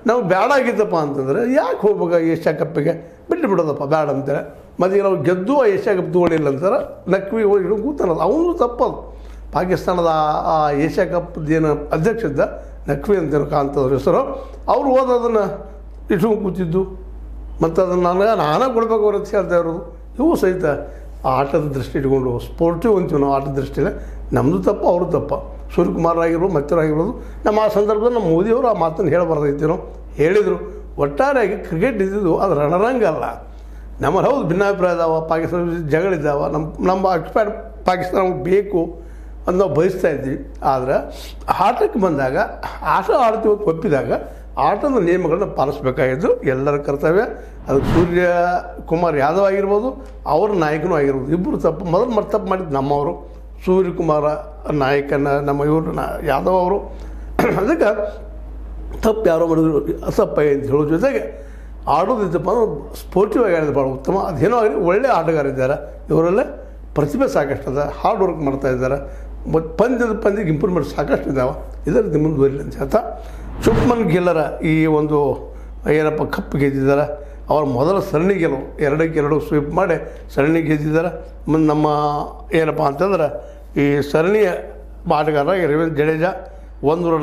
ನಾವು ಬೇಡ ಆಗಿದ್ದಪ್ಪ ಅಂತಂದರೆ ಯಾಕೆ ಹೋಗ್ಬೇಕು ಏಷ್ಯಾ ಕಪ್ಪಿಗೆ ಬಿಟ್ಟು ಬಿಡೋದಪ್ಪ ಬೇಡ ಅಂತಾರೆ. ಮತ್ತು ನಾವು ಗೆದ್ದು ಆ ಏಷ್ಯಾ ಕಪ್ ತೊಗೊಂಡಿಲ್ಲ ಅಂತಾರೆ, ನಕ್ವಿ ಹೋಗಿ ಕೂತಾನದು ಅವನು ತಪ್ಪದು. ಪಾಕಿಸ್ತಾನದ ಆ ಏಷ್ಯಾ ಕಪ್ದೇನು ಅಧ್ಯಕ್ಷ ಇದ್ದ ನಕ್ವಿ ಅಂತೇನು ಕಾಂತವ್ರ ಹೆಸರು, ಅವ್ರು ಹೋದ ಅದನ್ನು ಇಟ್ಕೊಂಡು ಕೂತಿದ್ದು. ಮತ್ತು ಅದನ್ನು ನಾನೇ ಕೊಡ್ಬೇಕು ಅವ್ರ ಅಂತ ಹೇಳ್ತಾ ಇರೋದು. ಇವು ಸಹಿತ ಆಟದ ದೃಷ್ಟಿ ಇಟ್ಕೊಂಡು ಸ್ಪೋರ್ಟಿವ್ ಅಂತೀವಿ ನಾವು. ಆಟದ ದೃಷ್ಟಿಯಲ್ಲಿ ನಮ್ಮದು ತಪ್ಪು, ಅವರು ತಪ್ಪು. ಸೂರ್ಯಕುಮಾರ್ ಆಗಿರ್ಬೋದು ಮತ್ತಿರಾಗಿರ್ಬೋದು. ನಮ್ಮ ಆ ಸಂದರ್ಭದಲ್ಲಿ ನಮ್ಮ ಮೋದಿಯವರು ಆ ಮಾತನ್ನು ಹೇಳಬಾರ್ದೈತಿ ನಾವು ಹೇಳಿದರು. ಒಟ್ಟಾರೆಯಾಗಿ ಕ್ರಿಕೆಟ್ ಇದ್ದಿದ್ದು ಅದು ರಣರಂಗ ಅಲ್ಲ. ನಮ್ಮಲ್ಲಿ ಹೌದು ಭಿನ್ನಾಭಿಪ್ರಾಯ ಇದ್ದಾವೆ, ಪಾಕಿಸ್ತಾನ ಜಗಳಿದ್ದಾವೆ, ನಮ್ಮ ಎಕ್ಸ್ಪೈರ್ಡ್ ಪಾಕಿಸ್ತಾನ ಬೇಕು ಅಂತ ನಾವು ಬಯಸ್ತಾ ಇದ್ವಿ. ಆದರೆ ಆಟಕ್ಕೆ ಬಂದಾಗ ಆಟ ಆಡ್ತೀವಿ ಒಪ್ಪಿದಾಗ ಆಟದ ನಿಯಮಗಳನ್ನ ಪಾಲಿಸಬೇಕಾಗಿದ್ದು ಎಲ್ಲರ ಕರ್ತವ್ಯ. ಅದು ಸೂರ್ಯಕುಮಾರ್ ಯಾದವ್ ಆಗಿರ್ಬೋದು, ಅವ್ರ ನಾಯಕನೂ ಆಗಿರ್ಬೋದು, ಇಬ್ಬರು ತಪ್ಪು. ಮೊದಲು ತಪ್ಪು ಮಾಡಿದ್ದು ನಮ್ಮವರು, ಸೂರ್ಯಕುಮಾರ ನಾಯಕನ ನಮ್ಮ ಇವರು ಯಾದವ್ ಅವರು. ಅದಕ್ಕೆ ತಪ್ಪು ಯಾರೋ ಮಾಡಿದ್ರು ತಪ್ಪ ಅಂತ ಹೇಳೋ ಜೊತೆಗೆ ಆಡೋದಿದ್ದಪ್ಪ ಅಂದ್ರೆ ಸ್ಪೋರ್ಟಿವ್ ಆಗಿ ಆಡಿದ್ರೆ ಭಾಳ ಉತ್ತಮ. ಅದೇನೋ ಆಗಲಿ ಒಳ್ಳೆಯ ಆಟಗಾರಿದ್ದಾರೆ, ಇವರಲ್ಲೇ ಪ್ರತಿಭೆ ಸಾಕಷ್ಟು ಅದ, ಹಾರ್ಡ್ ವರ್ಕ್ ಮಾಡ್ತಾಯಿದ್ದಾರೆ. ಮತ್ತು ಪಂದ್ಯಕ್ಕೆ ಇಂಪ್ರೂವ್ಮೆಂಟ್ ಸಾಕಷ್ಟು ಇದ್ದಾವೆ. ಇದರಲ್ಲಿ ಮುಂದುವರಿಲಿ ಅಂತ ಹೇಳ್ತಾ ಶುಭ್ಮನ್ ಗಿಲ್ಲರ ಈ ಒಂದು ಏನಪ್ಪ ಕಪ್ ಗೆದ್ದಿದ್ದಾರೆ. ಅವ್ರ ಮೊದಲ ಸರಣಿ ಗೆಲುವು 2-2 ಸ್ವೀಪ್ ಮಾಡಿ ಸರಣಿ ಗೆದ್ದಿದ್ದಾರೆ. ನಮ್ಮ ಏನಪ್ಪ ಅಂತಂದ್ರೆ ಈ ಸರಣಿಯ ಆಟಗಾರ ರವೀಂದ್ರ ಜಡೇಜಾ 104